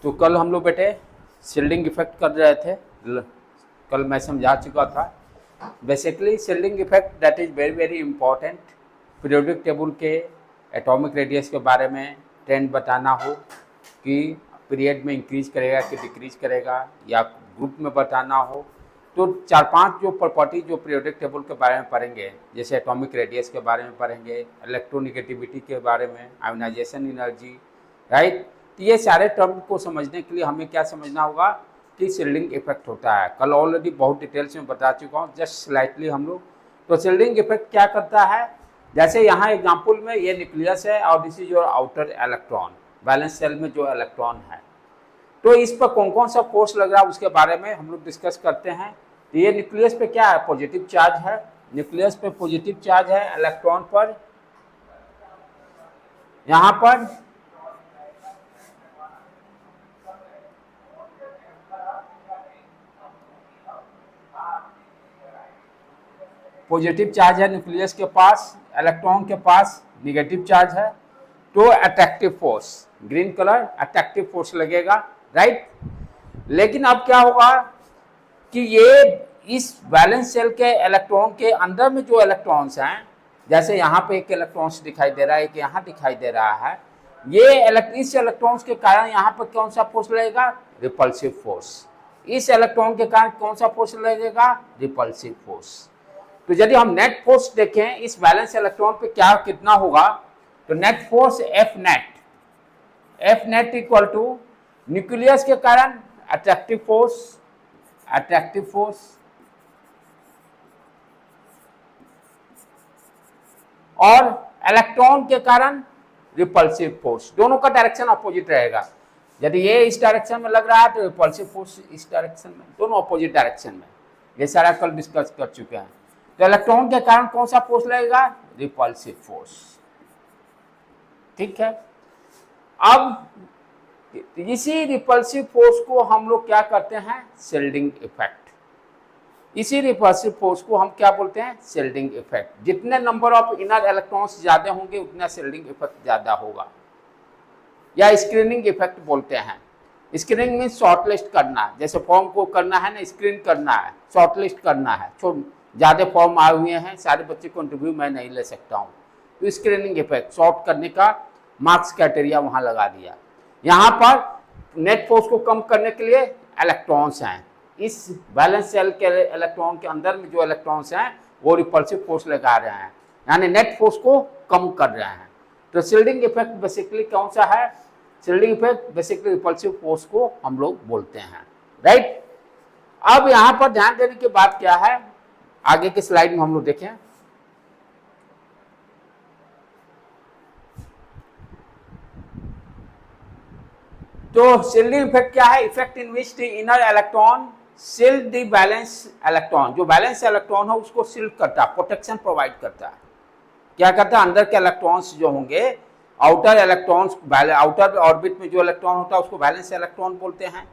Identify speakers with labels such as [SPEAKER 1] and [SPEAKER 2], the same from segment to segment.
[SPEAKER 1] तो कल हम लोग बेटे शील्डिंग इफेक्ट कर रहे थे, कल मैं समझा चुका था। Basically shielding effect that is very very important. Periodic table के एटॉमिक रेडियस के बारे में ट्रेंड बताना हो कि पीरियड में इंक्रीज करेगा कि डिक्रीज करेगा, या ग्रुप में बताना हो, तो 4-5 जो प्रॉपर्टी जो पीरियोडिक टेबल के बारे में पढ़ेंगे, जैसे एटॉमिक रेडियस के बारे में पढ़ेंगे, इलेक्ट्रोनिगेटिविटी के बारे में, आयोनाइजेशन एनर्जी, राइट। तो ये सारे टर्म को समझने के लिए हमें क्या समझना होगा कि शील्डिंग इफेक्ट होता है। कल ऑलरेडी बहुत डिटेल्स में बता चुका हूँ, जस्ट स्लाइटली हम लोग। तो शील्डिंग इफेक्ट क्या करता है, जैसे यहाँ एग्जाम्पल में ये न्यूक्लियस है और this is your outer electron, valence shell में जो इलेक्ट्रॉन है, तो इस पर कौन कौन सा फोर्स लग रहा है उसके बारे में हम लोग डिस्कस करते हैं। तो ये न्यूक्लियस पे क्या है, पॉजिटिव चार्ज है, न्यूक्लियस पे पॉजिटिव चार्ज है, इलेक्ट्रॉन पर यहाँ पर पॉजिटिव चार्ज है न्यूक्लियस के पास, इलेक्ट्रॉन के पास निगेटिव चार्ज है। तो attractive force, green colour attractive force लगेगा, राइट। लेकिन अब क्या होगा कि ये इस बैलेंस सेल के इलेक्ट्रॉन के अंदर में जो इलेक्ट्रॉन्स हैं, जैसे यहाँ पे एक इलेक्ट्रॉन्स दिखाई दे रहा है, एक यहाँ दिखाई दे रहा है, ये इस इलेक्ट्रॉन्स के कारण यहाँ पर कौन सा फोर्स लगेगा, रिपल्सिव फोर्स। इस इलेक्ट्रॉन के कारण कौन सा फोर्स लगेगा, रिपल्सिव फोर्स। तो यदि हम नेट फोर्स देखें इस बैलेंस इलेक्ट्रॉन पे क्या कितना होगा, तो net force F net equal to nucleus के कारण अट्रैक्टिव फोर्स और इलेक्ट्रॉन के कारण रिपल्सिव फोर्स, दोनों का डायरेक्शन अपोजिट रहेगा। यदि ये इस डायरेक्शन में लग रहा है तो रिपल्सिव फोर्स इस डायरेक्शन में, दोनों अपोजिट डायरेक्शन में। ये सारा कल डिस्कस कर चुके हैं। तो इलेक्ट्रॉन के कारण कौन सा फोर्स लगेगा, रिपल्सिव फोर्स, ठीक है। अब इसी रिपल्सिव फोर्स को हम लोग क्या करते हैं, शील्डिंग इफेक्ट। इसी रिपल्सिव फोर्स को हम क्या बोलते हैं, शील्डिंग इफेक्ट। जितने नंबर ऑफ इनर इलेक्ट्रॉन्स ज्यादा होंगे उतना शील्डिंग इफेक्ट ज्यादा होगा, या स्क्रीनिंग इफेक्ट बोलते हैं। स्क्रीनिंग मीन्स शॉर्टलिस्ट करना, जैसे फॉर्म को करना है ना, स्क्रीन करना है, शॉर्टलिस्ट करना है, ज़्यादा फॉर्म आए हुए हैं, सारे बच्चे को इंटरव्यू मैं नहीं ले सकता हूँ, तो स्क्रीनिंग इफेक्ट, शॉर्ट करने का मार्क्स क्राइटेरिया वहाँ लगा दिया। यहाँ पर नेट फोर्स को कम करने के लिए इलेक्ट्रॉन्स हैं, इस बैलेंस सेल के इलेक्ट्रॉन के अंदर में जो इलेक्ट्रॉन्स हैं वो रिपल्सिव फोर्स लगा रहे हैं, यानी नेट फोर्स को कम कर रहे हैं। तो शील्डिंग इफेक्ट बेसिकली कौन सा है, shielding effect basically repulsive force को हम लोग बोलते हैं, राइट। अब यहाँ पर ध्यान देने की बात क्या है, आगे के स्लाइड में हम लोग देखें। तो शील्डिंग इफेक्ट क्या है, effect in which the inner electron shield the balance electron, जो बैलेंस इलेक्ट्रॉन है उसको शील्ड करता है, प्रोटेक्शन प्रोवाइड करता है। क्या करता है, अंदर के इलेक्ट्रॉन्स जो होंगे, आउटर इलेक्ट्रॉन्स, आउटर ऑर्बिट में जो इलेक्ट्रॉन होता है उसको बैलेंस इलेक्ट्रॉन बोलते हैं।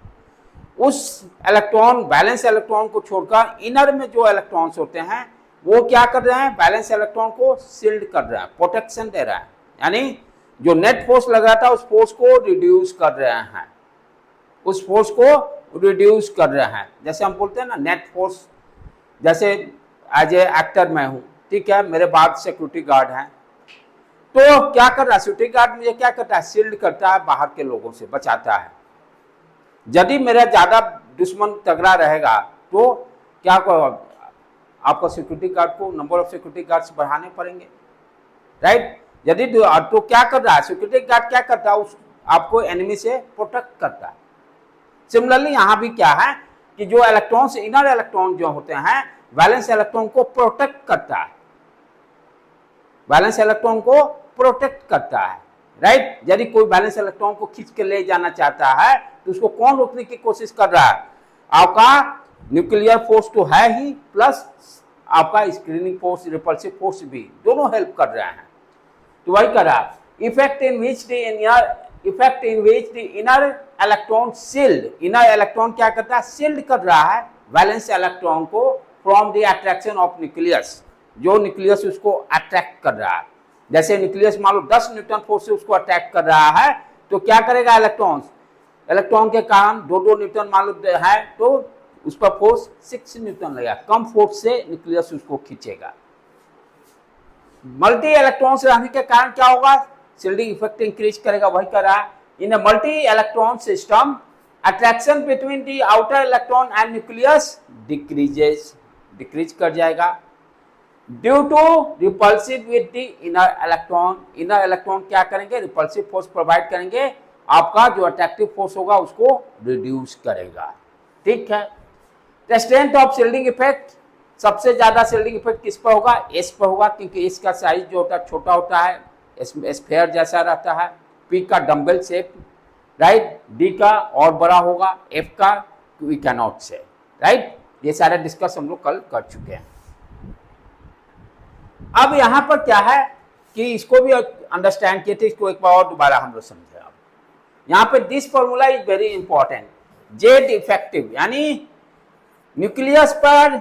[SPEAKER 1] उस इलेक्ट्रॉन, बैलेंस इलेक्ट्रॉन को छोड़कर इनर में जो इलेक्ट्रॉन्स होते हैं वो क्या कर रहे हैं, बैलेंस इलेक्ट्रॉन को शील्ड कर रहा है, प्रोटेक्शन दे रहा है, यानी जो नेट फोर्स लग रहा था उस फोर्स को रिड्यूस कर रहे हैं, उस फोर्स को रिड्यूस कर रहे हैं। जैसे हम बोलते हैं ना नेट फोर्स, जैसे एज ए एक्टर मैं हूँ, ठीक है, मेरे बाद सिक्योरिटी गार्ड हैं, तो क्या कर रहा है सिक्योरिटी गार्ड, मुझे क्या करता है, शील्ड करता है, बाहर के लोगों से बचाता है। यदि मेरा ज्यादा दुश्मन तगड़ा रहेगा तो क्या आपको सिक्योरिटी गार्ड को, नंबर ऑफ सिक्योरिटी गार्ड्स बढ़ाने पड़ेंगे, राइट। यदि तो क्या कर रहा है सिक्योरिटी गार्ड, क्या करता है, उस आपको एनिमी से प्रोटेक्ट करता है। सिमिलरली यहाँ भी क्या है कि जो इलेक्ट्रॉन्स, इनर इलेक्ट्रॉन जो होते हैं, बैलेंस इलेक्ट्रॉन को प्रोटेक्ट करता है, बैलेंस इलेक्ट्रॉन को प्रोटेक्ट करता है, राइट। यदि कोई बैलेंस इलेक्ट्रॉन को खींच के ले जाना चाहता है तो उसको कौन रोकने की कोशिश कर रहा है, आपका न्यूक्लियर फोर्स तो है ही, प्लस आपका स्क्रीनिंग फोर्स, रिपल्सिव फोर्स भी, दोनों हेल्प कर रहे हैं। तो वही कर रहा है, effect in which the inner electron shield, inner electron क्या करता है, शील्ड कर रहा है बैलेंस इलेक्ट्रॉन को from the attraction of nucleus, जो न्यूक्लियस उसको अट्रैक्ट कर रहा है। जैसे न्यूक्लियस मान लो 10 न्यूटन फोर्स से उसको अट्रैक्ट कर रहा है, तो क्या करेगा इलेक्ट्रॉन्स, इलेक्ट्रॉन के कारण 2 न्यूटन मान लो है तो उस पर फोर्स 6 न्यूटन लगेगा, कम फोर्स से न्यूक्लियस उसको खींचेगा। मल्टी इलेक्ट्रॉन्स रहने के कारण क्या होगा, शिल्डिंग इफेक्ट इंक्रीज करेगा, वही कर रहा है। In a multi electron system attraction between the outer electron and nucleus decrease कर जाएगा due to repulsive with the inner electron. Inner electron क्या करेंगे, रिपल्सिव फोर्स प्रोवाइड करेंगे, आपका जो अट्रैक्टिव फोर्स होगा उसको रिड्यूस करेगा। ठीक है, the strength of shielding effect, सबसे ज्यादा शिल्डिंग इफेक्ट किस पर होगा, एस पर होगा, क्योंकि एस का साइज जो होता है छोटा होता है, स्फीयर जैसा रहता है, पी का डंबल शेप, राइट, डी का और बड़ा होगा, एफ का वी कैन नॉट से, राइट। ये सारे डिस्कस हम लोग कल कर चुके हैं। अब यहां पर क्या है कि इसको भी अंडरस्टैंड किए थे, इसको एक बार और दोबारा हम लोग समझे। अब यहां पे this formula is very important, Z effective यानी न्यूक्लियस पर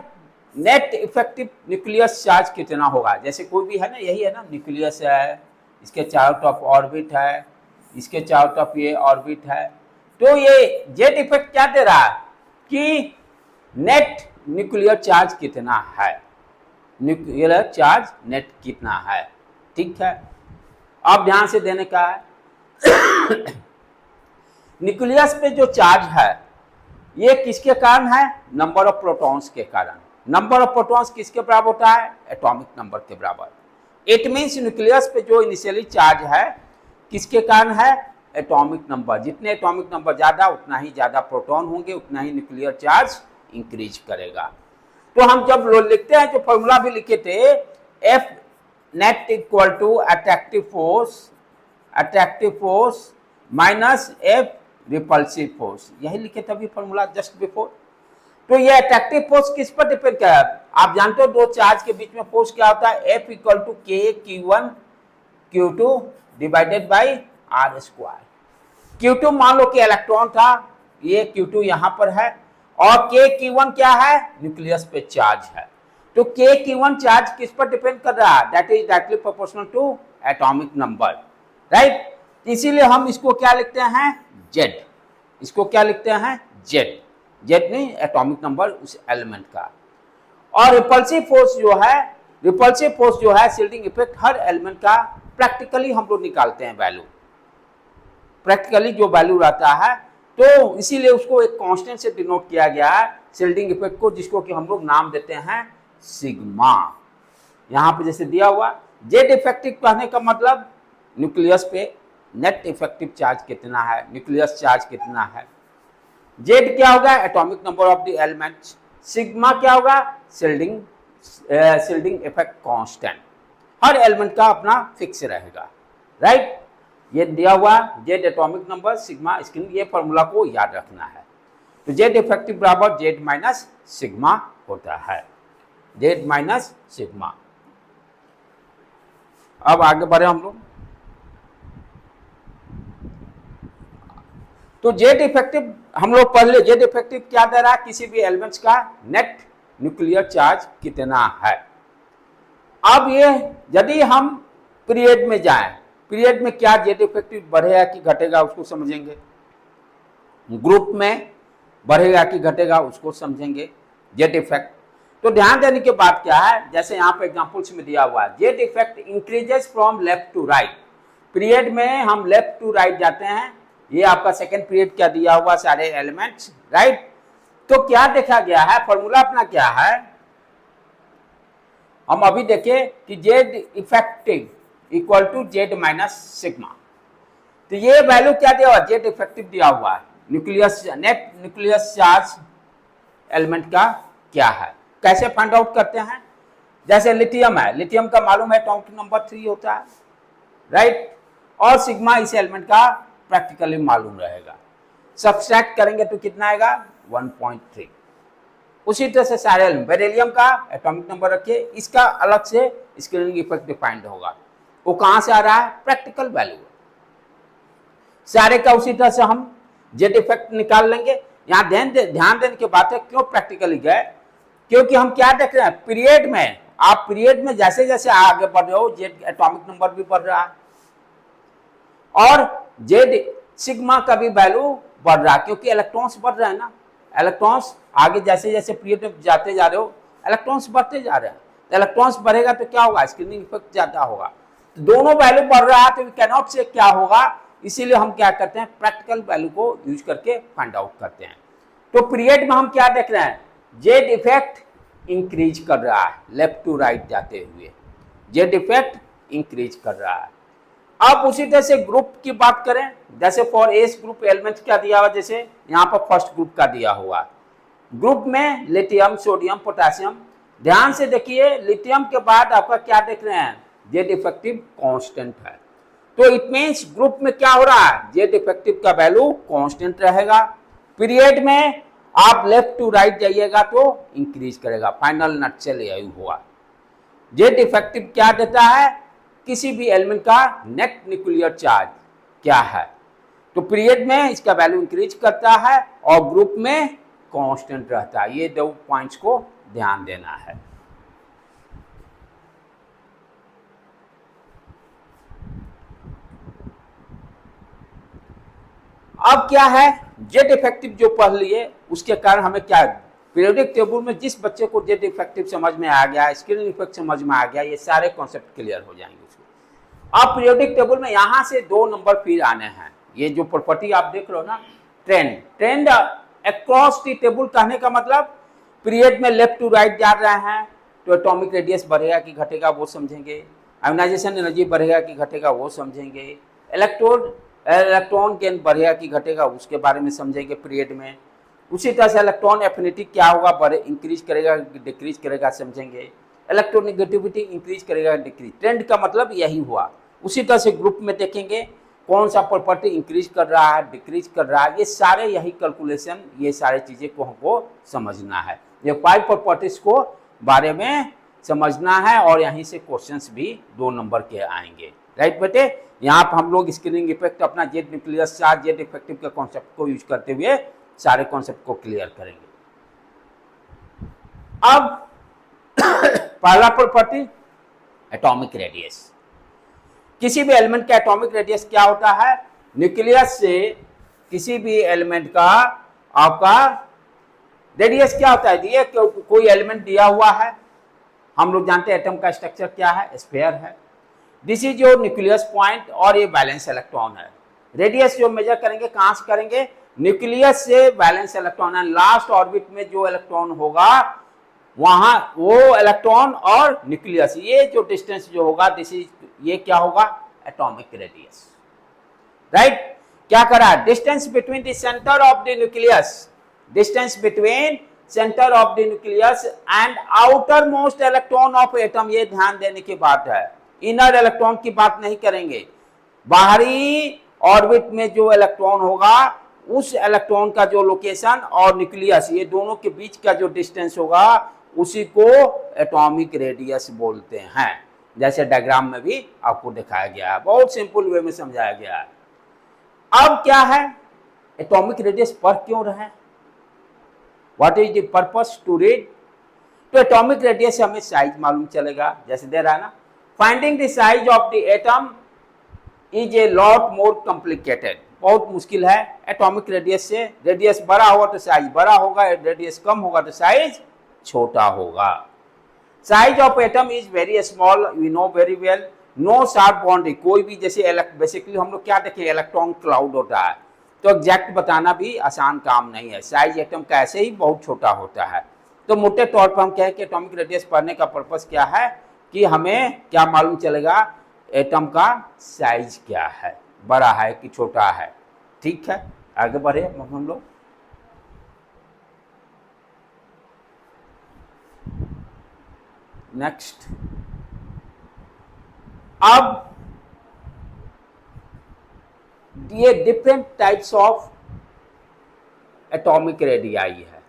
[SPEAKER 1] नेट इफेक्टिव न्यूक्लियस चार्ज कितना होगा। जैसे कोई भी है ना, यही है ना, न्यूक्लियस है, इसके चारों तरफ ऑर्बिट है, इसके चारों तरफ ये ऑर्बिट है, तो ये जेड इफेक्ट क्या दे रहा है कि नेट न्यूक्लियर चार्ज कितना है, न्यूक्लियर चार्ज नेट कितना है। ठीक है, अब ध्यान से देने का है न्यूक्लियस पे जो चार्ज है ये किसके कारण है, नंबर ऑफ प्रोटॉन्स के कारण। नंबर ऑफ प्रोटॉन्स किसके बराबर होता है, एटॉमिक नंबर के बराबर। इट मींस न्यूक्लियस पे जो इनिशियली चार्ज है किसके कारण है, एटॉमिक नंबर। जितने एटॉमिक नंबर ज्यादा उतना ही ज्यादा प्रोटॉन होंगे, उतना ही न्यूक्लियर चार्ज इंक्रीज करेगा। तो हम जब लिखते हैं, जो फॉर्मूला भी लिखे थे, F net equal to attractive force minus F repulsive force, यही लिखे थे अभी फॉर्मूला जस्ट बिफोर। तो ये अट्रैक्टिव फोर्स किस पर डिपेंड कर रहा है, आप जानते हो दो चार्ज के बीच में फोर्स क्या होता है, एफ इक्वल टू के Q1 Q2 divided by are square. Q2 मान लो कि इलेक्ट्रॉन था, ये Q2 यहां पर है, और के Q1 क्या है, न्यूक्लियस पे चार्ज है। तो के Q1 चार्ज किस पर डिपेंड कर रहा है, that is directly proportional to atomic number, right. इसीलिए हम इसको क्या लिखते हैं, जेड। इसको क्या लिखते हैं, जेड। जेड नहीं, एटॉमिक नंबर उस एलिमेंट का। और रिपल्सिव फोर्स जो है शिल्डिंग इफेक्ट हर एलिमेंट का प्रैक्टिकली हम लोग निकालते हैं वैल्यू, प्रैक्टिकली जो वैल्यू रहता है, तो इसीलिए उसको एक कांस्टेंट से डिनोट किया गया है शिल्डिंग इफेक्ट को, जिसको कि हम लोग नाम देते हैं सिग्मा। यहां पे जैसे दिया हुआ जेड इफेक्टिव कहने का मतलब न्यूक्लियस पे नेट इफेक्टिव चार्ज कितना है, न्यूक्लियस चार्ज कितना है। जेड क्या होगा, atomic number of the elements. Sigma क्या होगा, शिल्डिंग इफेक्ट कांस्टेंट। हर एलिमेंट का अपना फिक्स रहेगा, राइट। ये दिया हुआ Z atomic number, sigma screen, ये फॉर्मूला को याद रखना है। तो जेड इफेक्टिव बराबर जेड माइनस सिग्मा होता है, जेड माइनस सिग्मा। अब आगे बढ़े हम लोग। तो जेड इफेक्टिव हम लोग पढ़ ले, जेड इफेक्टिव क्या दे रहा है, किसी भी एलिमेंट्स का नेट न्यूक्लियर चार्ज कितना है। अब ये यदि हम पीरियड में जाएं, पीरियड में क्या जेड इफेक्टिव बढ़ेगा कि घटेगा उसको समझेंगे, ग्रुप में बढ़ेगा कि घटेगा उसको समझेंगे, जेड इफेक्ट। तो ध्यान देने की बात क्या है, जैसे यहाँ पे एग्जांपल्स में दिया हुआ है, Z effect increases from left to right. Period में हम लेफ्ट टू राइट जाते हैं, ये आपका सेकेंड पीरियड क्या दिया हुआ सारे एलिमेंट्स, राइट। तो क्या देखा गया है, फॉर्मूला अपना क्या है, हम अभी देखें कि Z effective equal to Z minus sigma. तो ये वैल्यू क्या दिया हुआ, जेड इफेक्टिव दिया हुआ है, nucleus net nucleus charge element का क्या है। कैसे फाइंड आउट करते हैं, जैसे लिथियम है, लिथियम का मालूम है एटॉमिक नंबर 3 होता है, राइट। और सिग्मा इस एलिमेंट का प्रैक्टिकली मालूम रहेगा, सब्सट्रैक्ट करेंगे तो कितना आएगा 1.3। उसी तरह से सारे एलिमेंट, बेरिलियम का एटॉमिक नंबर रखिए, इसका अलग से स्क्रीनिंग इफेक्ट डिफाइंड होगा, वो कहां से आ रहा है, प्रैक्टिकल वैल्यू। सारे का उसी तरह से हम जेड इफेक्ट निकाल लेंगे। यहाँ ध्यान देने की बात है, क्यों प्रैक्टिकली गए, क्योंकि हम क्या देख रहे हैं, पीरियड में, आप पीरियड में जैसे जैसे आगे बढ़ रहे हो जेड एटॉमिक नंबर भी बढ़ रहा है, और जेड सिग्मा का भी वैल्यू बढ़ रहा है, क्योंकि इलेक्ट्रॉन्स बढ़ रहे हैं ना, इलेक्ट्रॉन्स आगे जैसे जैसे पीरियड में जाते जा रहे हो इलेक्ट्रॉन्स बढ़ते जा रहे हैं, तो इलेक्ट्रॉन्स बढ़ेगा तो क्या होगा, स्क्रीनिंग इफेक्ट ज्यादा होगा। तो दोनों वैल्यू बढ़ रहा है तो वी कैन नॉट से क्या होगा, इसीलिए हम क्या करते हैं, प्रैक्टिकल वैल्यू को यूज करके फाइंड आउट करते हैं। तो पीरियड में हम क्या देख रहे हैं, जेड इफेक्ट इंक्रीज कर रहा है लेफ्ट टू राइट जाते हुए, जेड इफेक्ट इंक्रीज कर रहा है। अब उसी तरह से ग्रुप की बात करें, जैसे फॉर एस ग्रुप एलिमेंट क्या दिया हुआ, जैसे यहाँ पर फर्स्ट ग्रुप का दिया हुआ, ग्रुप में लिथियम सोडियम पोटेशियम, ध्यान से देखिए लिथियम के बाद आपका क्या देख रहे हैं, जेड इफेक्टिव कांस्टेंट है, तो इट मींस ग्रुप में क्या हो रहा है, जेड इफेक्टिव का वैल्यू कांस्टेंट रहेगा। पीरियड में आप लेफ्ट टू राइट जाइएगा तो इंक्रीज करेगा, फाइनल नटशेल यही हुआ। जेड इफेक्टिव क्या देता है, किसी भी एलिमेंट का नेट न्यूक्लियर चार्ज क्या है, तो पीरियड में इसका वैल्यू इंक्रीज करता है और ग्रुप में कांस्टेंट रहता है। ये दो पॉइंट्स को ध्यान देना है। अब क्या है, जेड इफेक्टिव जो पढ़ लिए उसके कारण हमें क्या, पीरियोडिक टेबल में जिस बच्चे को जेड इफेक्टिव समझ में आ गया, स्क्रीनिंग इफेक्ट समझ में आ गया, ये सारे कॉन्सेप्ट क्लियर हो जाएंगे उसको। अब पीरियोडिक टेबल में यहां से 2 नंबर फिर आने हैं, ये जो प्रॉपर्टी आप देख रहे हो ना, trend, trend across the table, कहने का मतलब पीरियड में लेफ्ट टू राइट जा रहे हैं तो एटॉमिक रेडियस बढ़ेगा कि घटेगा वो समझेंगे, आयोनाइजेशन एनर्जी बढ़ेगा कि घटेगा वो समझेंगे, इलेक्ट्रॉन गेन बढ़ेगा कि घटेगा उसके बारे में समझेंगे पीरियड में। उसी तरह से इलेक्ट्रॉन एफिनिटी क्या होगा, बढ़े इंक्रीज करेगा डिक्रीज करेगा समझेंगे, इलेक्ट्रोनेगेटिविटी इंक्रीज करेगा डिक्रीज, ट्रेंड का मतलब यही हुआ। उसी तरह से ग्रुप में देखेंगे कौन सा प्रॉपर्टी इंक्रीज कर रहा है डिक्रीज कर रहा है, ये सारे यही कैलकुलेशन, ये सारे चीजें को हमको समझना है, ये 5 प्रॉपर्टीज को बारे में समझना है और यहीं से क्वेश्चंस भी 2 नंबर के आएंगे, राइट बेटे। यहाँ पर हम लोग स्क्रीनिंग इफेक्ट अपना Z nucleus charge Z effective के कॉन्सेप्ट को यूज करते हुए सारे कॉन्सेप्ट को क्लियर करेंगे। अब पहला प्रॉपर्टी एटॉमिक रेडियस, किसी भी एलिमेंट का एटॉमिक रेडियस क्या होता है, न्यूक्लियस से किसी भी एलिमेंट का आपका रेडियस क्या होता है, ये कोई एलिमेंट दिया हुआ है, हम लोग जानते हैं एटम का स्ट्रक्चर क्या है, स्फीयर है, this is your nucleus point और ये वैलेंस इलेक्ट्रॉन है। रेडियस जो मेजर करेंगे कहां से करेंगे, न्यूक्लियस से वैलेंस इलेक्ट्रॉन है, लास्ट ऑर्बिट में जो इलेक्ट्रॉन होगा वहां वो इलेक्ट्रॉन और न्यूक्लियस, ये जो डिस्टेंस जो होगा दिस इज, ये क्या होगा, एटॉमिक रेडियस, राइट। क्या करा, distance between the centre of the nucleus, distance between centre of the nucleus and outer most electron of atom, ये ध्यान देने की बात है, इनर इलेक्ट्रॉन की बात नहीं करेंगे, बाहरी ऑर्बिट में जो इलेक्ट्रॉन होगा उस इलेक्ट्रॉन का जो लोकेशन और न्यूक्लियस, ये दोनों के बीच का जो डिस्टेंस होगा उसी को एटॉमिक रेडियस बोलते हैं, जैसे डायग्राम में भी आपको दिखाया गया है, बहुत सिंपल वे में समझाया गया है। अब क्या है, एटॉमिक रेडियस पढ़ क्यों रहे, what is the purpose to read, तो एटॉमिक रेडियस से हमें साइज मालूम चलेगा, जैसे दे रहा है ना, finding the size of the atom is a lot more complicated, बहुत मुश्किल है। एटॉमिक रेडियस से, रेडियस बड़ा होगा तो साइज बड़ा होगा, रेडियस कम होगा तो साइज छोटा होगा। Size of atom is very small, we know very well, no sharp boundary, कोई भी जैसे बेसिकली हम लोग क्या देखें, इलेक्ट्रॉन क्लाउड होता है, तो एग्जैक्ट बताना भी आसान काम नहीं है, साइज एटम का ऐसे ही बहुत छोटा होता है। तो मोटे तौर पर हम कहें कि एटॉमिक रेडियस पढ़ने का पर्पस क्या है, कि हमें क्या मालूम चलेगा, एटम का साइज क्या है, बड़ा है कि छोटा है, ठीक है। आगे बढ़े हम लोग, नेक्स्ट। अब ये different types of atomic radii है।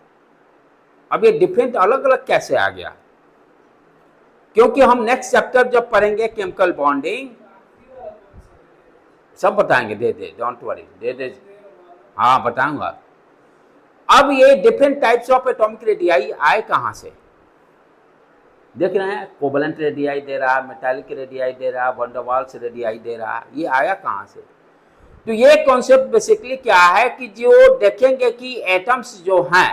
[SPEAKER 1] अब ये डिफरेंट अलग अलग कैसे आ गया, क्योंकि हम नेक्स्ट चैप्टर जब पढ़ेंगे केमिकल बॉन्डिंग सब बताएंगे, दे दे डोंट वरी, दे दे, हाँ बताऊंगा। अब ये different types of atomic radii आए कहां से, देख रहे हैं, कोवलेंट रेडियाई दे रहा, मेटालिक रेडियाई दे रहा, वंडरवाल्स रेडियाई दे रहा, ये आया कहां से, तो ये कॉन्सेप्ट बेसिकली क्या है कि जो देखेंगे कि एटम्स जो हैं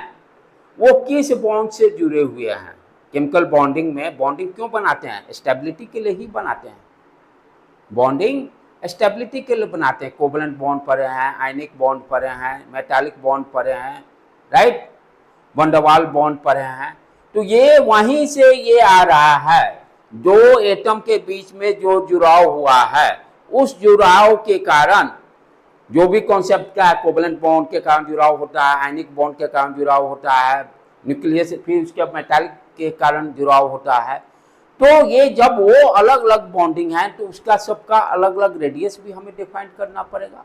[SPEAKER 1] वो किस बॉन्ड से जुड़े हुए हैं। केमिकल बॉन्डिंग में बॉन्डिंग क्यों बनाते हैं? स्टेबिलिटी के लिए ही बनाते हैं। बॉन्डिंग स्टेबिलिटी के लिए बनाते हैं। कोवलेंट बॉन्ड पड़े हैं, आयनिक बॉन्ड पड़े हैं, मेटालिक बॉन्ड पड़े हैं, राइट, वंडरवाल बॉन्ड पड़े हैं। तो ये वहीं से ये आ रहा है, दो एटम के बीच में जो जुड़ाव हुआ है, उस जुड़ाव के कारण जो भी कॉन्सेप्ट का है, कोवलेंट बॉन्ड के कारण जुड़ाव होता है, आयनिक बॉन्ड के कारण जुड़ाव होता है, न्यूक्लियस फिर उसके मेटालिक के कारण जुड़ाव होता है। तो ये जब वो अलग अलग बॉन्डिंग है तो उसका सबका अलग अलग रेडियस भी हमें डिफाइन करना पड़ेगा।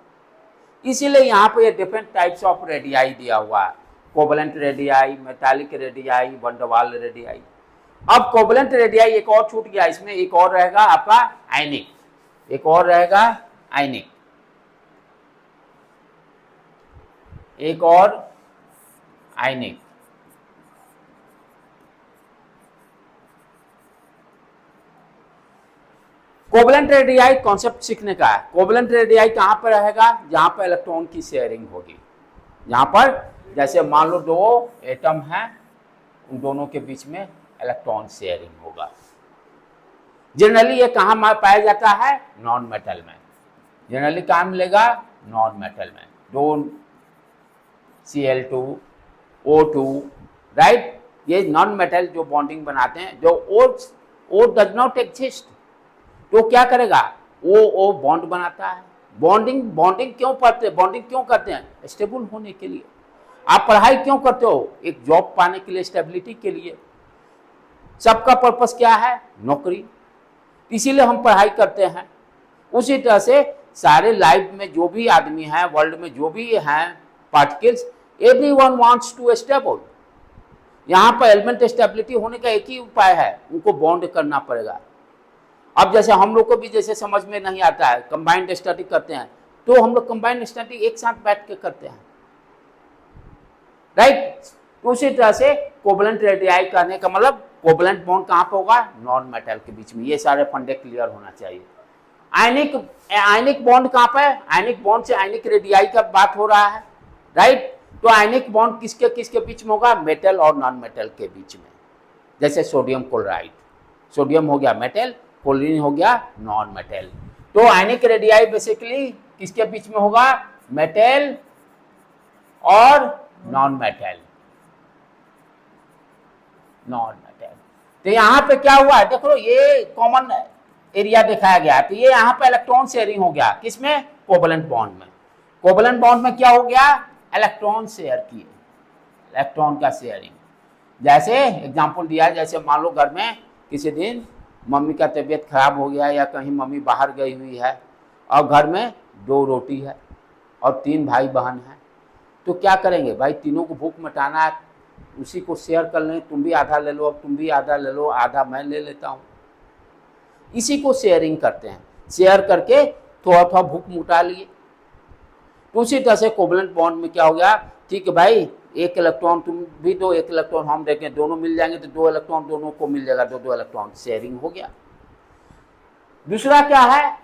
[SPEAKER 1] इसीलिए यहाँ पे ये डिफरेंट टाइप्स ऑफ रेडियाई दिया हुआ है, covalent radii, metallic radii, van der Waals radii. अब कोवलेंट रेडियाई एक और छूट गया, इसमें एक और रहेगा आपका आयनिक, एक और रहेगा आयनिक, एक और आयनिक। कोवलेंट रेडियाई कॉन्सेप्ट सीखने का है। कोवलेंट रेडियाई कहां पर रहेगा? जहां पर इलेक्ट्रॉन की शेयरिंग होगी, जहां पर जैसे मान लो दो एटम हैं, उन दोनों के बीच में इलेक्ट्रॉन शेयरिंग होगा। जनरली ये कहां पाया जाता है? नॉन मेटल में। जनरली कहां मिलेगा? नॉन मेटल में। दो Cl2 O2, राइट, ये नॉन मेटल जो बॉन्डिंग बनाते हैं, जो O डज नॉट एग्जिस्ट, तो क्या करेगा? O बॉन्ड बनाता है। बॉन्डिंग क्यों पढ़ते हैं? बॉन्डिंग क्यों करते हैं? स्टेबल होने के लिए। आप पढ़ाई क्यों करते हो? एक जॉब पाने के लिए, स्टेबिलिटी के लिए। सबका पर्पस क्या है? नौकरी। इसीलिए हम पढ़ाई करते हैं। उसी तरह से सारे लाइफ में जो भी आदमी हैं, वर्ल्ड में जो भी हैं particles, everyone wants to stable. यहाँ पर एलिमेंट स्टेबिलिटी होने का एक ही उपाय है, उनको बॉन्ड करना पड़ेगा। अब जैसे हम लोग को भी जैसे समझ में नहीं आता है, कंबाइंड स्टडी करते हैं, तो हम लोग कंबाइंड स्टडी एक साथ बैठ के करते हैं, राइट। तो उसी तरह से कोवलेंट रेडियाई करने का मतलब कोवलेंट बॉन्ड कहाँ पे होगा? नॉन मेटल के बीच में। ये सारे फंडे क्लियर होना चाहिए। आयनिक बॉन्ड कहाँ पे? आयनिक बॉन्ड से आयनिक रेडियाई का बात हो रहा है, राइट। तो आयनिक बॉन्ड किसके किसके बीच में होगा? मेटल और नॉन मेटल के बीच में। जैसे सोडियम क्लोराइड, सोडियम हो गया मेटल, क्लोरीन हो गया नॉन मेटल। तो आयनिक रेडियाई बेसिकली किसके बीच में होगा? मेटल और नॉन मेटल, नॉन मेटल। तो यहाँ पे क्या हुआ? देखो ये कॉमन एरिया दिखाया गया, तो ये यहाँ पे इलेक्ट्रॉन शेयरिंग हो गया, किसमें? कोवलेंट बॉन्ड में। कोवलेंट बॉन्ड में क्या हो गया? इलेक्ट्रॉन शेयर किए, इलेक्ट्रॉन का शेयरिंग। जैसे एग्जांपल दिया, जैसे मान लो घर में किसी दिन मम्मी का तबीयत खराब हो गया या कहीं मम्मी बाहर गई हुई है और घर में 2 रोटी है और 3 भाई बहन हैं, तो क्या करेंगे भाई? तीनों को भूख मिटाना है, उसी को शेयर कर लें, तुम भी आधा ले लो, तुम भी आधा ले लो, आधा मैं ले लेता हूँ। इसी को शेयरिंग करते हैं। शेयर करके थोड़ा थोड़ा भूख मिटा लिए। तो उसी तरह से कोवलेंट बॉन्ड में क्या हो गया? ठीक है भाई, एक इलेक्ट्रॉन तुम भी दो, एक इलेक्ट्रॉन हम देखें, दोनों मिल जाएंगे तो 2 इलेक्ट्रॉन दोनों को मिल जाएगा, 2 इलेक्ट्रॉन शेयरिंग हो गया। दूसरा क्या है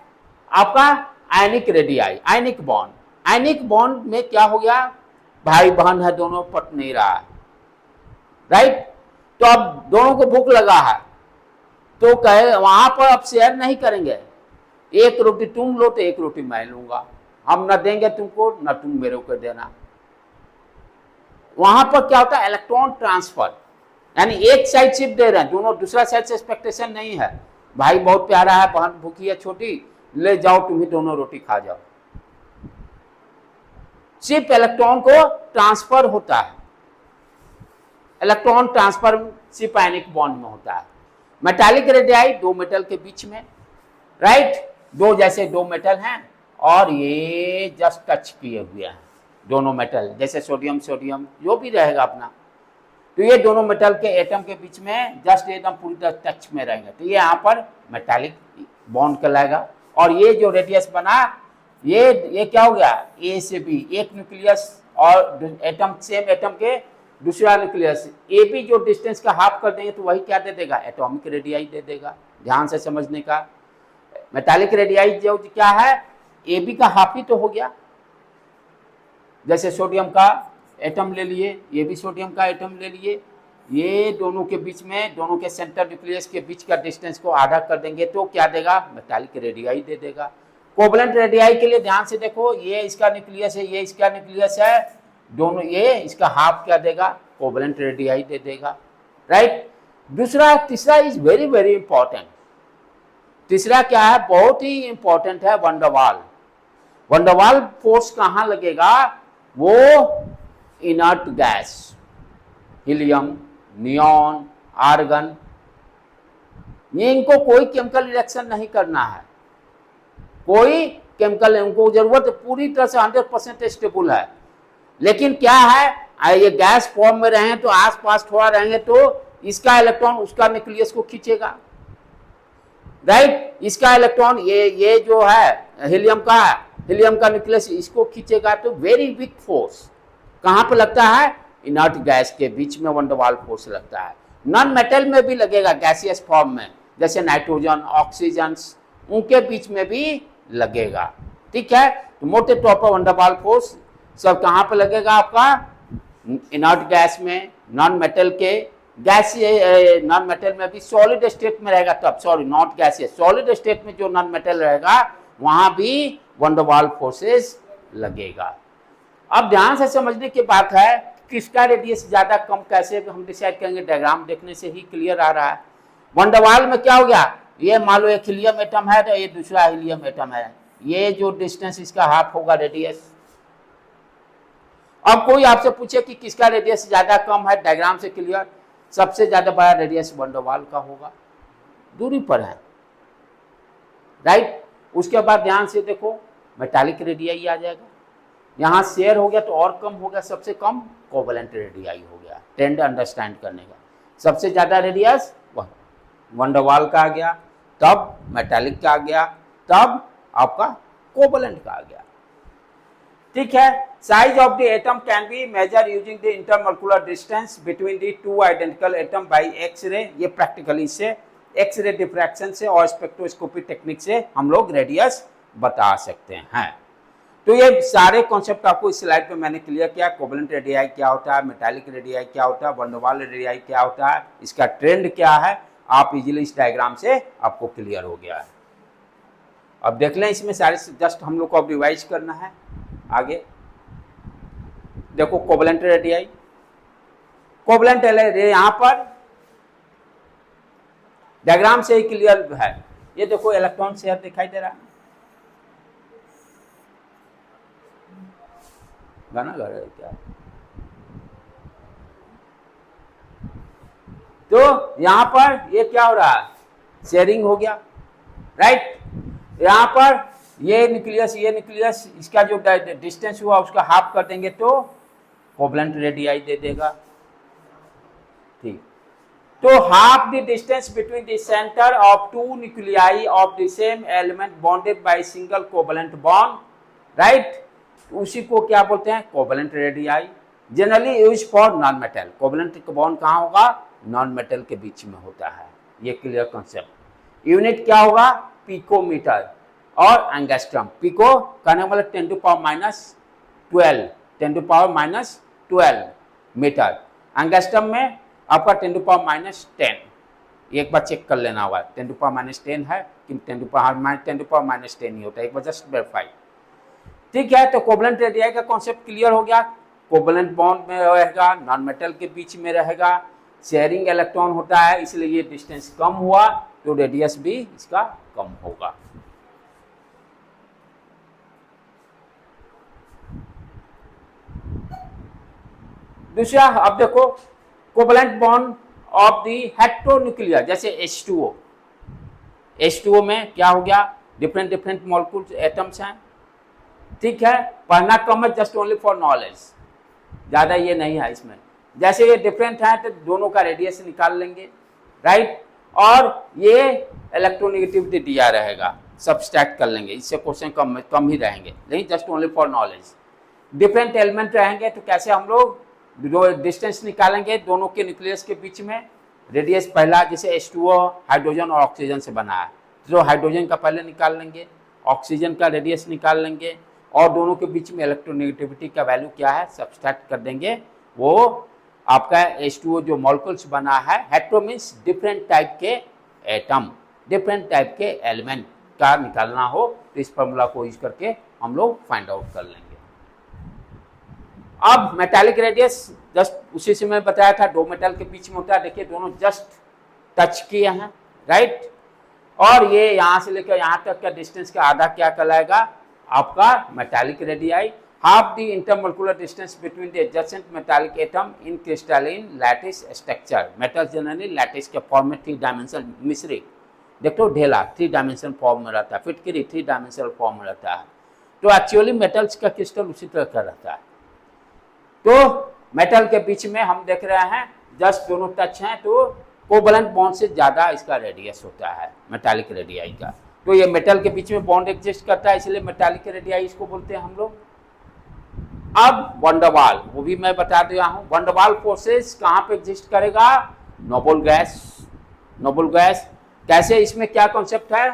[SPEAKER 1] आपका? Ionic radii, ionic bond. Ionic bond में क्या हो गया? भाई बहन है दोनों, पट नहीं रहा है, राइट। तो अब दोनों को भूख लगा है, तो कहे वहां पर अब शेयर नहीं करेंगे, एक रोटी तुम लो तो एक रोटी मैं लूंगा, हम न देंगे तुमको न तुम मेरे को देना। वहां पर क्या होता है? इलेक्ट्रॉन ट्रांसफर, यानी एक साइड सिर्फ दे रहे हैं, दोनों दूसरा साइड से एक्सपेक्टेशन नहीं है। भाई बहुत प्यारा है, बहन भूखी है छोटी, ले जाओ तुम ही दोनों रोटी खा जाओ। सिर्फ इलेक्ट्रॉन को ट्रांसफर होता है, इलेक्ट्रॉन ट्रांसफर सिर्फ आयनिक बॉन्ड में होता है। मेटालिक रेडियाई 2 मेटल के बीच में, राइट। जैसे 2 मेटल हैं और ये जस्ट टच किए हुए हैं दोनों मेटल, जैसे सोडियम सोडियम जो भी रहेगा अपना, तो ये दोनों मेटल के एटम के बीच में जस्ट एकदम पूरी तरह टच में रहेंगे, तो ये यहाँ पर मेटालिक बॉन्ड कहलाएगा। और ये जो रेडियस बना, ये क्या हो गया? ए से बी, एक न्यूक्लियस और एटम, सेम एटम के दूसरा न्यूक्लियस, ए बी जो डिस्टेंस का हाफ कर देंगे तो वही क्या दे देगा? एटॉमिक रेडियाई दे देगा। ध्यान से समझने का। मेटालिक रेडियाई जो क्या है? ए बी का हाफ ही तो हो गया, जैसे सोडियम का एटम ले लिए, ये भी सोडियम का एटम ले लिए, ये दोनों के बीच में, दोनों के सेंटर न्यूक्लियस के बीच का डिस्टेंस को आधा कर देंगे तो क्या देगा, मेटालिक रेडियाई दे देगा। कोवलेंट रेडियाई के लिए ध्यान से देखो, ये इसका न्यूक्लियस है, ये इसका न्यूक्लियस है, दोनों ये इसका हाफ क्या देगा, कोवलेंट रेडियाई दे देगा, राइट। दूसरा, तीसरा इज वेरी वेरी इंपॉर्टेंट। तीसरा क्या है, बहुत ही इंपॉर्टेंट है, van der Waals. Van der Waals force कहां लगेगा, वो inert gas, helium, neon, argon, ये इनको कोई केमिकल रिएक्शन नहीं करना है, कोई केमिकल इनको जरूरत, पूरी तरह से 100% स्टेबल है। लेकिन क्या है, ये गैस फॉर्म में रहे तो आसपास थोड़ा रहेंगे तो इसका इलेक्ट्रॉन उसका न्यूक्लियस को खींचेगा, राइट। इसका इलेक्ट्रॉन ये जो है हीलियम का न्यूक्लियस इसको खींचेगा, तो वेरी वीक फोर्स कहां पे लगता है, इनर्ट गैस के बीच में वंडर वाल फोर्स लगता है। नॉन मेटल में भी लगेगा, गैसियस फॉर्म में, जैसे नाइट्रोजन, ऑक्सीजन, उनके बीच में भी लगेगा, ठीक है। तो मोटे तौर पर वंडर वाल फोर्स सब कहां पे लगेगा आपका, इनर्ट गैस में, नॉन मेटल के गैस, नॉन मेटल में भी सॉलिड स्टेट में रहेगा तब, sorry not gaseous, solid state में जो नॉन मेटल रहेगा वहां भी वंडर वाल फोर्सेस लगेगा। अब ध्यान से समझने की बात है, किसका रेडियस ज्यादा कम कैसे हम डिसाइड करेंगे, डायग्राम देखने से ही क्लियर आ रहा है। वंडर वाल में क्या हो गया, ये मान लो एक हीलियम एटम है तो ये दूसरा हीलियम एटम है, ये जो डिस्टेंस इसका हाफ होगा रेडियस। अब कोई आपसे पूछे कि किसका रेडियस ज्यादा कम है, डायग्राम से क्लियर, सबसे ज्यादा बड़ा रेडियस वंडर वाल का होगा, दूरी पर है, राइट। उसके बाद ध्यान से देखो, मेटालिक रेडियाई आ जाएगा, यहाँ शेयर हो गया तो और कम हो गया, सबसे कम कोवलेंट रेडियाई हो गया, ट्रेंड अंडरस्टैंड करने का। सबसे ज्यादा रेडियस वंडर वाल का आ गया, तब मेटालिक का आ गया, तब आपका कोवलेंट का आ गया, ठीक है। Size of the atom can be measure using the intermolecular distance between the two identical atom by X-ray, ये प्रैक्टिकली से एक्स-रे डिफ्रैक्शन से और स्पेक्ट्रोस्कोपी टेक्निक से हम लोग रेडियस बता सकते हैं। तो ये सारे कॉन्सेप्ट आपको इस स्लाइड पे मैंने क्लियर किया, कोवलेंट रेडियाई क्या होता है, मेटालिक रेडियाई क्या होता है, वंडर वाल रेडियाई क्या होता है, इसका ट्रेंड क्या है, आप इजीली इस डायग्राम से आपको क्लियर हो गया है। अब देख लें, इसमें सारे जस्ट हम लोग को अब रिवाइज करना है आगे। देखो कोवलेंट रेडियाई, कोवलेंट यहाँ पर डायग्राम से ही क्लियर है, ये देखो इलेक्ट्रॉन शेयर दिखाई दे रहा है, गाना गा रहे क्या, तो यहां पर ये क्या हो रहा है, शेयरिंग हो गया, राइट। यहां पर ये न्यूक्लियस इसका जो डिस्टेंस हुआ उसका हाफ कर देंगे तो कोवलेंट रेडियाई दे देगा, ठीक। तो half the distance between the centre of two nuclei of the same element bonded by single covalent bond, right, उसी को क्या बोलते हैं, covalent radii. Generally use for non metal, covalent bond कहाँ होगा, नॉन मेटल के बीच में होता है, ये क्लियर कॉन्सेप्ट। यूनिट क्या होगा, पिकोमीटर और एंगस्ट्रम। पिको कहने वाला 10⁻⁻12 10⁻⁻12 मीटर, एंगस्ट्रम में आपका 10⁻⁻10, एक बार चेक कर लेना होगा 10⁻⁻10 है कि 10⁻⁻10 ही होता है, एक बार जस्ट वेरीफाई, ठीक है। तो कोवलेंट रेडियाई का कॉन्सेप्ट क्लियर हो गया, कोवलेंट बॉन्ड में रहेगा, नॉन मेटल के बीच में रहेगा, शेयरिंग इलेक्ट्रॉन होता है, इसलिए ये डिस्टेंस कम हुआ तो रेडियस भी इसका कम होगा। दूसरा, अब देखो कोवलेंट बॉन्ड ऑफ द हेटेरोन्यूक्लियर, जैसे H2O में क्या हो गया, डिफरेंट मॉलिक्यूल्स एटम्स हैं, ठीक है। पढ़ना कम है, जस्ट ओनली फॉर नॉलेज, ज्यादा ये नहीं है इसमें। जैसे ये डिफरेंट है तो दोनों का रेडियस निकाल लेंगे, राइट, और ये इलेक्ट्रोनेगेटिविटी दिया रहेगा, सब्सट्रैक्ट कर लेंगे, इससे क्वेश्चन कम ही रहेंगे, लेकिन just only for knowledge. Different element रहेंगे तो कैसे हम लोग डिस्टेंस निकालेंगे दोनों के न्यूक्लियस के बीच में, रेडियस पहला, जैसे H2O हाइड्रोजन और ऑक्सीजन से बना है, तो हाइड्रोजन का पहले निकाल लेंगे, ऑक्सीजन का रेडियस निकाल लेंगे, और दोनों के बीच में इलेक्ट्रोनेगेटिविटी का वैल्यू क्या है सब्सट्रैक्ट कर देंगे, वो आपका H2O जो मॉलिक्यूल्स बना है, हेटेरो मीन्स डिफरेंट टाइप के एटम, डिफरेंट टाइप के एलिमेंट का निकालना हो तो इस फॉर्मूला को यूज करके हम लोग फाइंड आउट कर लेंगे। अब मेटालिक रेडियस जस्ट उसी से मैं बताया था, दो मेटल के बीच में होता है, देखिए दोनों जस्ट टच किए हैं, राइट, और ये यहां से लेकर यहां तक का डिस्टेंस का आधा क्या कहलाएगा आपका metallic radii, half the intermolecular distance between the adjacent metallic atom in crystalline lattice structure। Metal generally lattice के फॉर्म में 3 डायमेंशनल मिश्री देखो ढेला 3 डायमेंशनल फॉर्म में रहता है, फिटकरी 3 डायमेंशनल फॉर्म में रहता है, तो एक्चुअली मेटल्स का क्रिस्टल उसी तरह का रहता है। तो मेटल के बीच में हम देख रहे हैं जस्ट दोनों टच हैं, तो कोवलेंट बॉन्ड से ज्यादा इसका रेडियस होता है मेटालिक रेडियाई का, तो ये मेटल के बीच में बॉन्ड एग्जिस्ट करता है, इसलिए मेटालिक रेडियाई इसको बोलते हैं हम लोग। अब वंडरवाल, वो भी मैं बता दिया हूं, वंडरवाल फोर्सेस कहां पे एग्जिस्ट करेगा, नोबल गैस, नोबल गैस कैसे, इसमें क्या कॉन्सेप्ट है,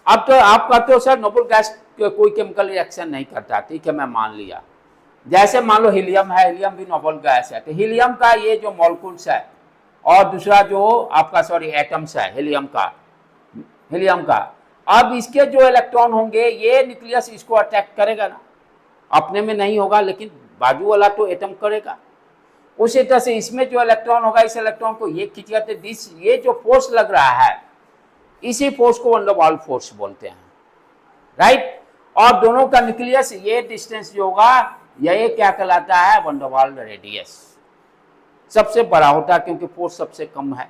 [SPEAKER 1] अब तो आप कहते हो सर नोबल गैस कोई केमिकल रिएक्शन नहीं करता, ठीक है मैं मान लिया, जैसे मान लो हीलियम है, हीलियम भी नोबल गैस है, तो हीलियम का ये जो मॉलिक्यूल्स है और दूसरा जो आपका सॉरी एटम्स है हीलियम का, अब इसके जो इलेक्ट्रॉन होंगे ये न्यूक्लियस इसको अटैक करेगा ना, अपने में नहीं होगा लेकिन बाजू वाला तो एटम करेगा, उसी तरह से इसमें जो इलेक्ट्रॉन होगा इस इलेक्ट्रॉन को ये खींचेगा, तो ये जो फोर्स लग रहा है इसी फोर्स को वंडरवाल फोर्स बोलते हैं, राइट, और दोनों का न्यूक्लियस ये डिस्टेंस जो होगा ये क्या कहलाता है वंडरवाल रेडियस, सबसे बड़ा होता है क्योंकि फोर्स सबसे कम है,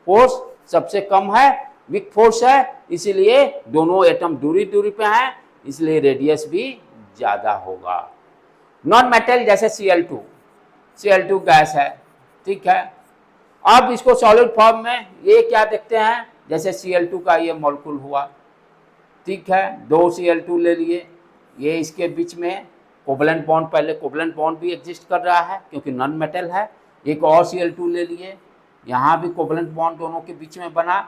[SPEAKER 1] फोर्स सबसे कम है, वीक फोर्स है, इसीलिए दोनों एटम दूरी दूरी पे हैं, इसलिए रेडियस भी ज्यादा होगा। नॉन मेटल जैसे Cl2 गैस है, ठीक है, अब इसको सॉलिड फॉर्म में ये क्या देखते हैं, जैसे Cl2 का ये मॉलिक्यूल हुआ, ठीक है, 2 Cl2 ले लिए, ये इसके बीच में कोवलेंट बॉन्ड, पहले कोवलेंट बॉन्ड भी एग्जिस्ट कर रहा है क्योंकि नॉन मेटल है, एक और Cl2 ले लिए, यहाँ भी कोवलेंट बॉन्ड दोनों के बीच में बना,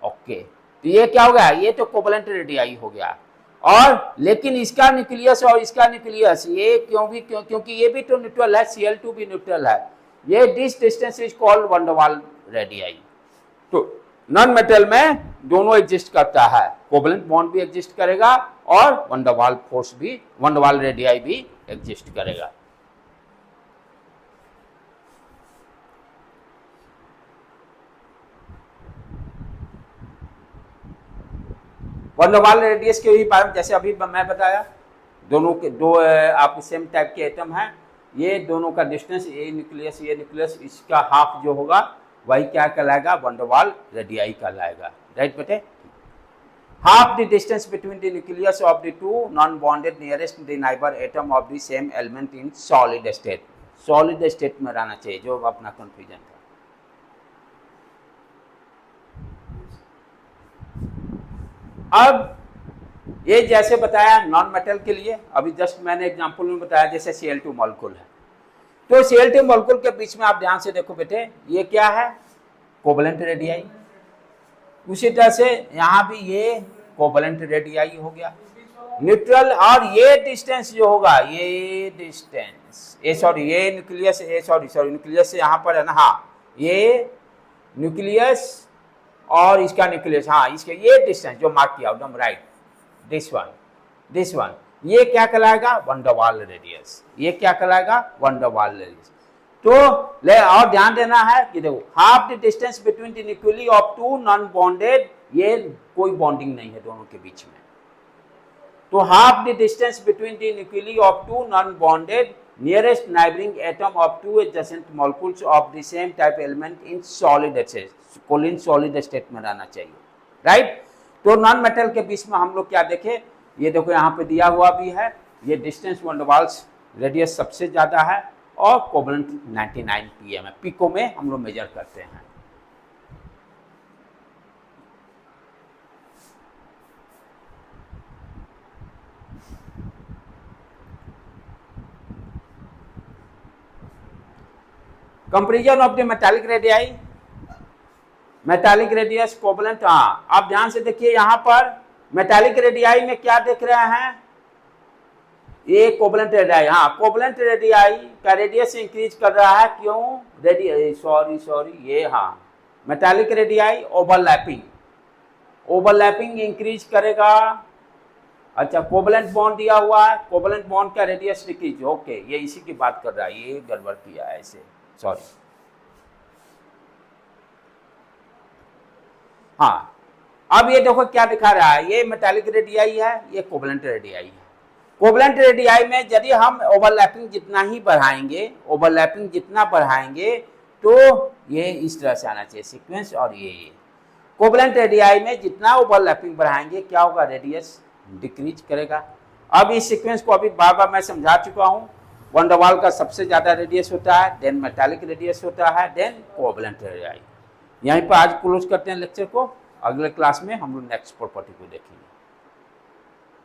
[SPEAKER 1] ओके, तो ये क्या हो गया, ये तो कोवलेंट रेडियाई हो गया, और लेकिन इसका न्यूक्लियस और इसका न्यूक्लियस ये क्योंकि ये भी तो न्यूट्रल है, Cl2 भी न्यूट्रल है, ये this distance is called van der Waals radii. तो नॉन मेटल में दोनों एग्जिस्ट करता है, कोवलेंट बॉन्ड भी एग्जिस्ट करेगा और वंडरवाल फोर्स भी, वंडरवाल रेडियाई भी एग्जिस्ट करेगा। वंडरवाल रेडियस के भी बारे में जैसे अभी मैं बताया, दोनों के दो आपके सेम टाइप के एटम हैं, ये दोनों का डिस्टेंस ये न्यूक्लियस इसका हाफ जो होगा वही क्या कहलाएगा वंडरवाल रेडियाई कहलाएगा, राइट बेटे। Half the distance between the nucleus of the two non bonded nearest the neighbour atom of the same element in solid state में रहना चाहिए, जो अपना कंफ्यूजन था। अब ये जैसे बताया नॉन मेटल के लिए, अभी जस्ट मैंने एग्जांपल में बताया जैसे Cl2 मॉलिक्यूल है, तो Cl2 मॉलिक्यूल के बीच में आप ध्यान से देखो बेटे, ये क्या है कोवलेंट रेडियाई, उसी तरह से यहाँ भी ये कोवलेंट रेडियाई हो गया न्यूट्रल, और ये डिस्टेंस जो होगा ये डिस्टेंस ये न्यूक्लियस न्यूक्लियस से यहाँ पर है ना, हाँ ये न्यूक्लियस और इसका न्यूक्लियस, हाँ इसके ये डिस्टेंस जो मार्क किया एकदम राइट, दिस वन ये क्या कहलाएगा वंडरवाल रेडियस, ये क्या कहलाएगा वंडरवाल रेडियस। तो ले और ध्यान देना है कि देखो half the distance between the nuclei of two non bonded, ये कोई बॉन्डिंग नहीं है दोनों के बीच में, तो half the distance between the nuclei of two non bonded nearest neighboring atom of two adjacent molecules of the same type element in solid state में रहना चाहिए, राइट। तो नॉन मेटल के बीच में हम लोग क्या देखे, ये देखो यहाँ पे दिया हुआ भी है, ये डिस्टेंस वंडरवाल्स रेडियस सबसे ज्यादा है और कोवलेंट 99 pm है, पिको में हम लोग मेजर करते हैं। Comparison of the metallic radii, metallic radius covalent, हाँ आप ध्यान से देखिए यहाँ पर मेटालिक रेडियाई में क्या देख रहे हैं, ये कोवलेंट रेडियाई, हाँ कोवलेंट रेडियाई का रेडियस इंक्रीज कर रहा है, क्यों, सॉरी ये, हाँ मेटालिक रेडियाई ओवरलैपिंग इंक्रीज करेगा। अच्छा कोवलेंट बॉन्ड दिया हुआ है, कोवलेंट बॉन्ड का रेडियस डिक्रीज, ओके ये इसी की बात कर रहा है, ये गड़बड़ किया है ऐसे, सॉरी। हाँ अब ये देखो क्या दिखा रहा है, ये मेटालिक रेडियाई है, ये कोवलेंट रेडियाई है। कोवलेंट रेडियाई में यदि हम ओवरलैपिंग जितना ही बढ़ाएंगे, ओवरलैपिंग जितना बढ़ाएंगे तो ये इस तरह से आना चाहिए सीक्वेंस, और ये कोवलेंट रेडियाई में जितना ओवरलैपिंग बढ़ाएंगे क्या होगा, रेडियस डिक्रीज करेगा। अब इस सीक्वेंस को अभी बार बार मैं समझा चुका हूँ, वैन डर वाल का सबसे ज़्यादा रेडियस होता है, देन मेटालिक रेडियस होता है, देन कोवलेंट रेडियाई। यहीं पर आज क्लोज करते हैं लेक्चर को, अगले क्लास में हम लोग नेक्स्ट प्रॉपर्टी को देखेंगे।